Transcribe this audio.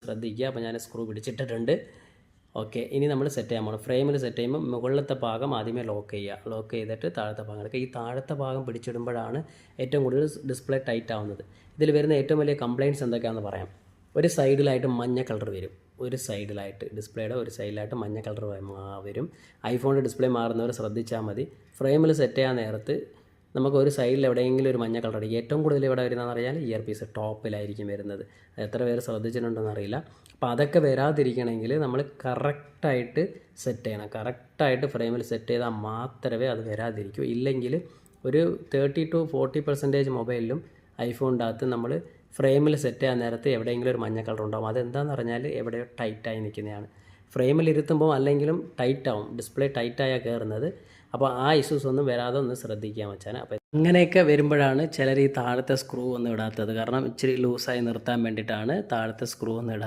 ശ്രദ്ധിക്കുക. അപ്പോൾ ഞാൻ സ്ക്രൂ പിടിച്ചിട്ടിട്ടുണ്ട്. ഓക്കെ, ഇനി നമ്മൾ സെറ്റ് ചെയ്യാൻ പോകണം. ഫ്രെയിമിൽ സെറ്റ് ചെയ്യുമ്പോൾ മുകളിലത്തെ ഭാഗം ആദ്യമേ ലോക്ക് ചെയ്യുക. ലോക്ക് ചെയ്തിട്ട് താഴത്തെ ഭാഗം എടുക്കുക. ഈ താഴത്തെ ഭാഗം പിടിച്ചിടുമ്പോഴാണ് ഏറ്റവും കൂടുതൽ ഡിസ്പ്ലേ ടൈറ്റ് ആവുന്നത്. ഇതിൽ വരുന്ന ഏറ്റവും വലിയ കംപ്ലയിൻറ്റ്സ് എന്തൊക്കെയാണെന്ന് പറയാം. ഒരു സൈഡിലായിട്ട് മഞ്ഞ കളർ വരും. ഒരു സൈഡിലായിട്ട് ഡിസ്പ്ലേയുടെ ഒരു സൈഡിലായിട്ട് മഞ്ഞ കളർ വരും. ഐഫോണിൻ്റെ ഡിസ്പ്ലേ മാറുന്നവർ ശ്രദ്ധിച്ചാൽ മതി. ഫ്രെയിമിൽ സെറ്റ് ചെയ്യാൻ നേരത്ത് നമുക്ക് ഒരു സൈഡിൽ എവിടെയെങ്കിലും ഒരു മഞ്ഞ കളർ അടിക്കും. ഏറ്റവും കൂടുതൽ ഇവിടെ വരുന്നതെന്ന് പറഞ്ഞാൽ ഇയർ പീസ് ടോപ്പിലായിരിക്കും വരുന്നത്. എത്ര പേര് ശ്രദ്ധിച്ചിട്ടുണ്ടെന്ന് അറിയില്ല. അപ്പോൾ അതൊക്കെ വരാതിരിക്കണമെങ്കിൽ നമ്മൾ കറക്റ്റായിട്ട് സെറ്റ് ചെയ്യണം. കറക്റ്റായിട്ട് ഫ്രെയിമിൽ സെറ്റ് ചെയ്താൽ മാത്രമേ അത് വരാതിരിക്കൂ. ഇല്ലെങ്കിൽ ഒരു 30 to 40% മൊബൈലിലും ഐഫോണിൻ്റെ അകത്ത് നമ്മൾ ഫ്രെയിമിൽ സെറ്റ് ചെയ്യാൻ നേരത്ത് എവിടെയെങ്കിലും ഒരു മഞ്ഞ കളർ ഉണ്ടാകും. അതെന്താണെന്ന് പറഞ്ഞാൽ എവിടെയോ ടൈറ്റായി നിൽക്കുന്നതാണ്. ഫ്രെയിമിൽ ഇരുത്തുമ്പോൾ അല്ലെങ്കിലും ടൈറ്റാവും. ഡിസ്പ്ലേ ടൈറ്റായാണ് കയറുന്നത്. അപ്പോൾ ആ ഇഷ്യൂസ് ഒന്നും വരാതെ ഒന്ന് ശ്രദ്ധിക്കാൻ വെച്ചാൽ. അപ്പോൾ അങ്ങനെയൊക്കെ വരുമ്പോഴാണ് ചിലർ ഈ താഴത്തെ സ്ക്രൂ ഒന്നും ഇടാത്തത്. കാരണം ഇച്ചിരി ലൂസായി നിർത്താൻ വേണ്ടിയിട്ടാണ് താഴത്തെ സ്ക്രൂ ഒന്നും ഇടാത്തത്.